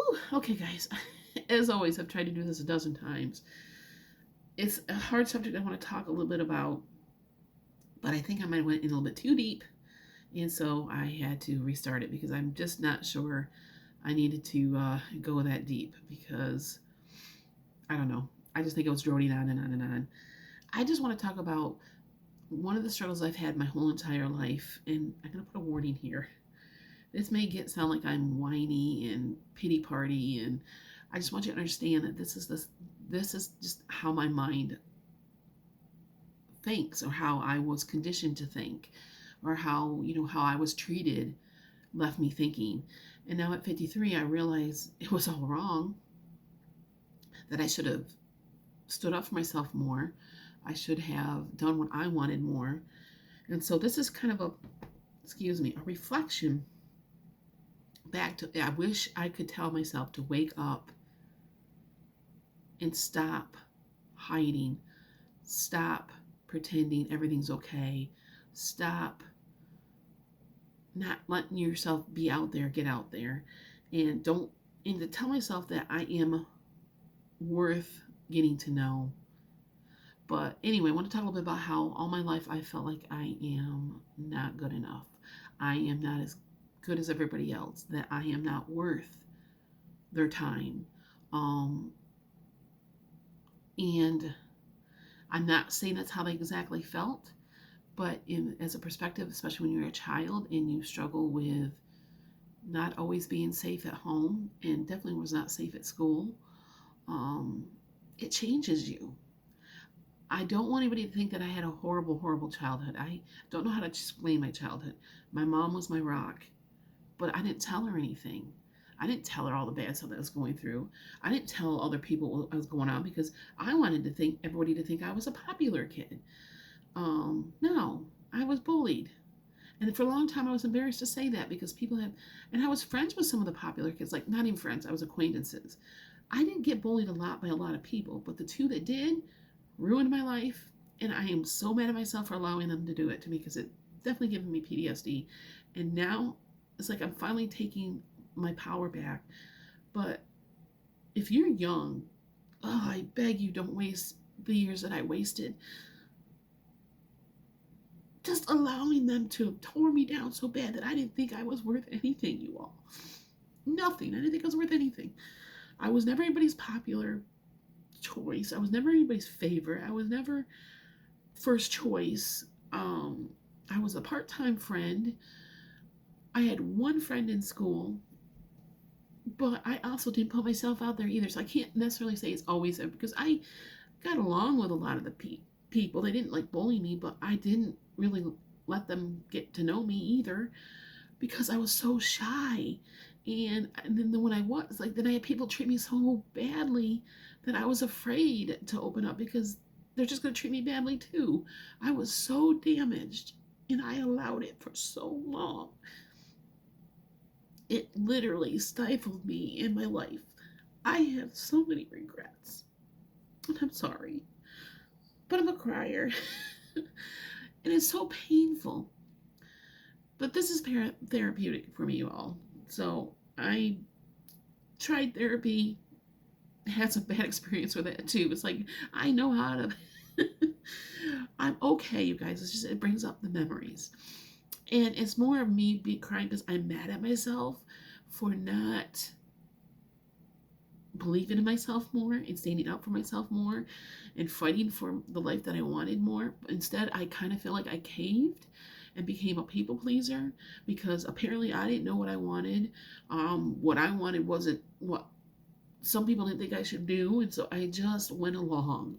Whew. Okay, guys. As always, I've tried to do this a dozen times. It's a hard subject I want to talk a little bit about, but I think I might have went in a little bit too deep, and so I had to restart it because I'm just not sure I needed to go that deep because I don't know. I just think it was droning on and on and on. I just want to talk about one of the struggles I've had my whole entire life, and I'm going to put a warning here. This may sound like I'm whiny and pity party, and I just want you to understand that this is just how my mind thinks, or how I was conditioned to think, or how I was treated left me thinking. And now at 53, I realize it was all wrong. That I should have stood up for myself more. I should have done what I wanted more. And so this is kind of a reflection back to, I wish I could tell myself to wake up and stop hiding, stop pretending everything's okay, stop not letting yourself be out there, get out there, and to tell myself that I am worth getting to know. But anyway, I want to talk a little bit about how all my life I felt like I am not good enough. I am not as good as everybody else, that I am not worth their time. Um, and I'm not saying that's how they exactly felt, but as a perspective, especially when you're a child and you struggle with not always being safe at home and definitely was not safe at school, um, it changes you. I don't want anybody to think that I had a horrible, horrible childhood. I don't know how to explain my childhood. My mom was my rock, but I didn't tell her anything. I didn't tell her all the bad stuff that I was going through. I didn't tell other people what was going on because I wanted everybody to think I was a popular kid. No, I was bullied. And for a long time, I was embarrassed to say that because and I was friends with some of the popular kids, like not even friends, I was acquaintances. I didn't get bullied a lot by a lot of people, but the two that did ruined my life. And I am so mad at myself for allowing them to do it to me because it definitely given me PTSD. And now it's like I'm finally taking my power back. But if you're young, oh, I beg you, don't waste the years that I wasted just allowing them to tore me down so bad that I didn't think I was worth anything, you all. Nothing. I didn't think I was worth anything. I was never anybody's popular choice. I was never anybody's favorite. I was never first choice. I was a part-time friend. I had one friend in school, but I also didn't put myself out there either. So I can't necessarily say it's always because I got along with a lot of the people. They didn't like bully me, but I didn't really let them get to know me either because I was so shy. And then when I was like, then I had people treat me so badly that I was afraid to open up because they're just going to treat me badly too. I was so damaged and I allowed it for so long. It literally stifled me in my life. I have so many regrets. And I'm sorry. But I'm a crier. And it's so painful. But this is therapeutic for me, you all. So I tried therapy, had some bad experience with it too. It's like I know how to. I'm okay, you guys. It's just it brings up the memories, and it's more of me be crying because I'm mad at myself for not believing in myself more and standing up for myself more and fighting for the life that I wanted more. But instead, I kind of feel like I caved and became a people pleaser because apparently I didn't know what I wanted. What I wanted wasn't what some people didn't think I should do, and so I just went along.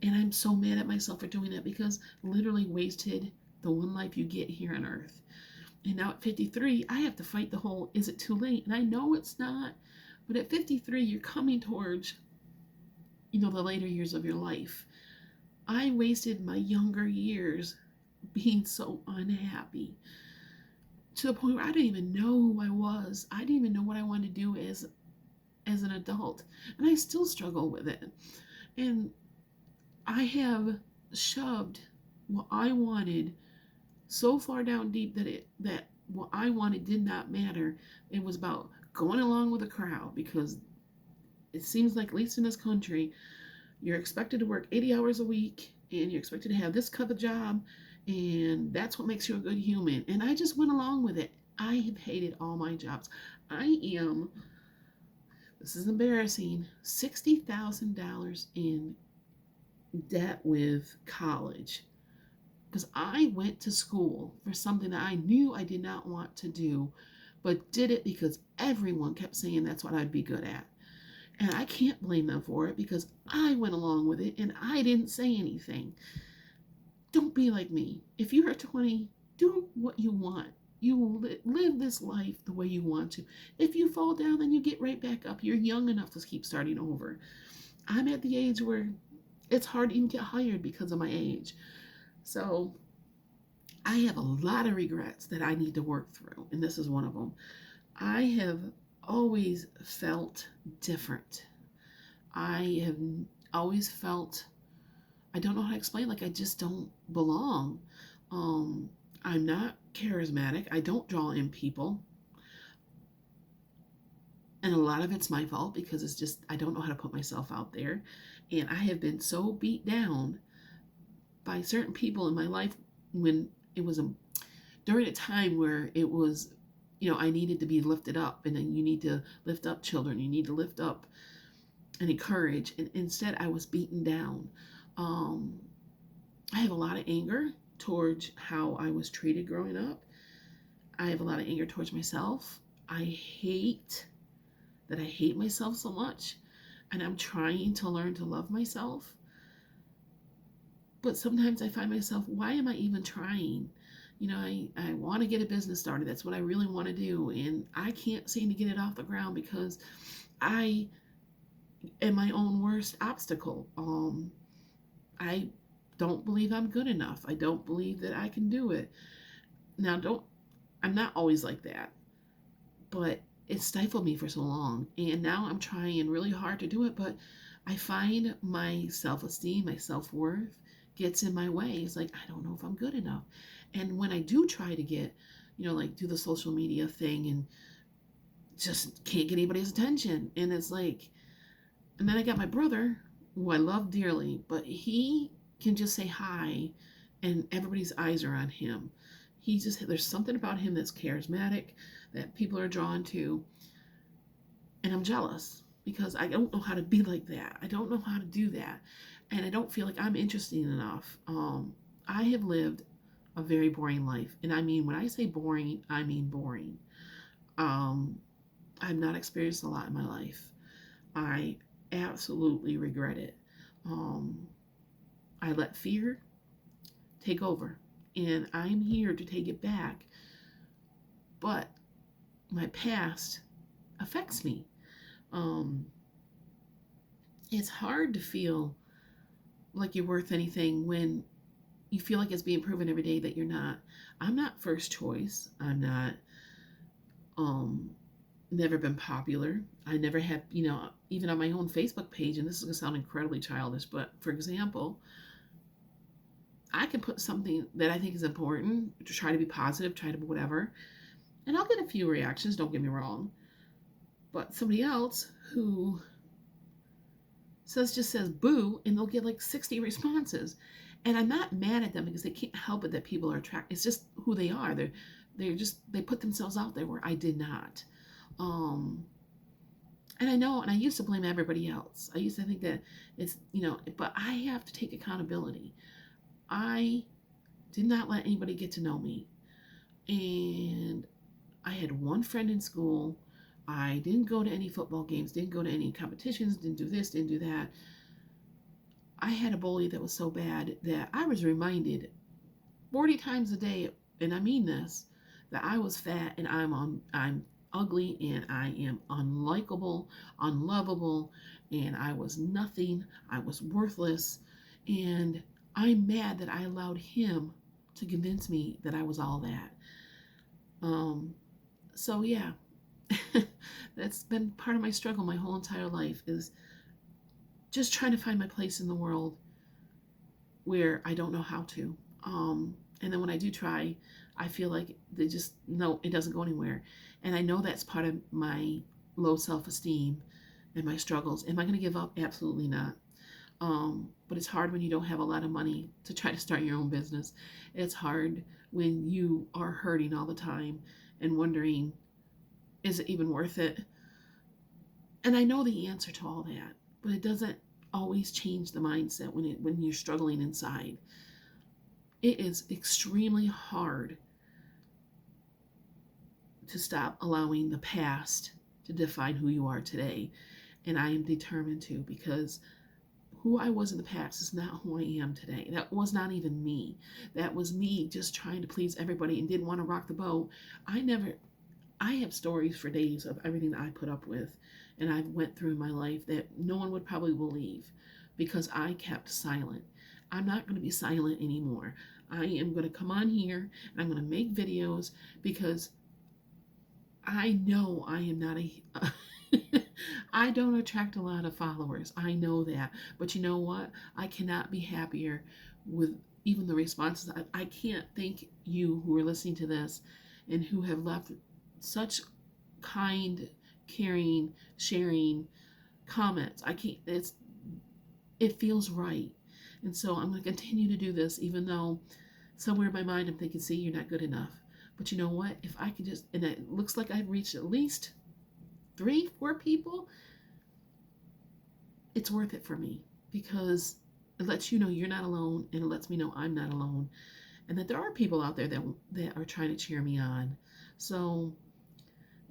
And I'm so mad at myself for doing that because literally wasted the one life you get here on earth. And now at 53, I have to fight the whole is it too late? And I know it's not, but at 53, you're coming towards, the later years of your life. I wasted my younger years being so unhappy to the point where I didn't even know who I was. I didn't even know what I wanted to do as an adult. And I still struggle with it. And I have shoved what I wanted so far down deep that what I wanted did not matter. It was about going along with the crowd because it seems like, at least in this country, you're expected to work 80 hours a week and you're expected to have this type of job, and that's what makes you a good human. And I just went along with it. I have hated all my jobs. I am, this is embarrassing, $60,000 in debt with college because I went to school for something that I knew I did not want to do, but did it because everyone kept saying that's what I'd be good at. And I can't blame them for it because I went along with it and I didn't say anything. Don't be like me. If you're 20, do what you want. You will live this life the way you want to. If you fall down, then you get right back up. You're young enough to keep starting over. I'm at the age where it's hard to even get hired because of my age. So I have a lot of regrets that I need to work through, and this is one of them. I have always felt different. I have always felt, I don't know how to explain, like I just don't belong. I'm not charismatic. I don't draw in people. And a lot of it's my fault because it's just, I don't know how to put myself out there. And I have been so beat down by certain people in my life when it was during a time where it was, I needed to be lifted up, and then you need to lift up children. You need to lift up and encourage. And instead, I was beaten down. I have a lot of anger towards how I was treated growing up. I have a lot of anger towards myself. I hate that I hate myself so much, and I'm trying to learn to love myself. But sometimes I find myself, why am I even trying? I want to get a business started. That's what I really want to do. And I can't seem to get it off the ground because I am my own worst obstacle. I don't believe I'm good enough. I don't believe that I can do it. Now, I'm not always like that, but it stifled me for so long. And now I'm trying really hard to do it, but I find my self-esteem, my self-worth gets in my way. It's like, I don't know if I'm good enough. And when I do try to get, like do the social media thing and just can't get anybody's attention. And it's like, and then I got my brother, who I love dearly, but he can just say hi and everybody's eyes are on him. There's something about him that's charismatic, that people are drawn to. And I'm jealous because I don't know how to be like that. I don't know how to do that. And I don't feel like I'm interesting enough. I have lived a very boring life. And I mean, when I say boring, I mean boring. I've not experienced a lot in my life. I absolutely regret it. I let fear take over. And I'm here to take it back. But my past affects me. It's hard to feel like you're worth anything when you feel like it's being proven every day that you're not. I'm not first choice. I'm not never been popular. I never had, even on my own Facebook page, and this is going to sound incredibly childish, but for example, I can put something that I think is important to try to be positive, try to be whatever, and I'll get a few reactions, don't get me wrong. But somebody else who just says boo, and they'll get like 60 responses. And I'm not mad at them because they can't help it that people are attracted. It's just who they are. They put themselves out there where I did not. And I know, and I used to blame everybody else. I used to think that it's, but I have to take accountability. I did not let anybody get to know me. And I had one friend in school. I didn't go to any football games, didn't go to any competitions, didn't do this, didn't do that. I had a bully that was so bad that I was reminded 40 times a day, and I mean this, that I was fat and I'm ugly and I am unlikable, unlovable, and I was nothing. I was worthless, and I'm mad that I allowed him to convince me that I was all that. So yeah, that's been part of my struggle my whole entire life, is just trying to find my place in the world where I don't know how to. And then when I do try, I feel like it doesn't go anywhere. And I know that's part of my low self-esteem and my struggles. Am I going to give up? Absolutely not. But it's hard when you don't have a lot of money to try to start your own business. It's hard when you are hurting all the time and wondering, is it even worth it? And I know the answer to all that, but it doesn't always change the mindset when you're struggling inside. It is extremely hard to stop allowing the past to define who you are today. And I am determined to, because who I was in the past is not who I am today. That was not even me. That was me just trying to please everybody and didn't want to rock the boat. I have stories for days of everything that I put up with and I've went through in my life that no one would probably believe because I kept silent. I'm not going to be silent anymore. I am going to come on here and I'm going to make videos because I know I am not a I don't attract a lot of followers. I know that. But you know what? I cannot be happier with even the responses. I can't thank you who are listening to this and who have left such kind, caring, sharing comments. I can't, it feels right. And so I'm going to continue to do this, even though somewhere in my mind I'm thinking, see, you're not good enough. But you know what? If I could just, and it looks like I've reached at least 3, 4 people, it's worth it for me because it lets you know you're not alone and it lets me know I'm not alone and that there are people out there that are trying to cheer me on. So,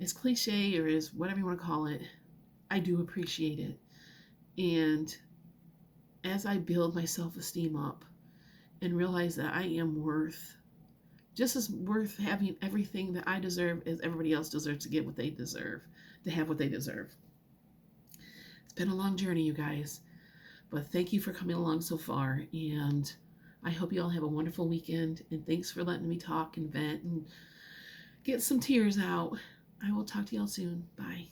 as cliche or as whatever you want to call it, I do appreciate it. And as I build my self esteem up and realize that I am just as worth having everything that I deserve as everybody else deserves to get what they deserve, to have what they deserve. It's been a long journey, you guys, but thank you for coming along so far. And I hope you all have a wonderful weekend. And thanks for letting me talk and vent and get some tears out. I will talk to y'all soon. Bye.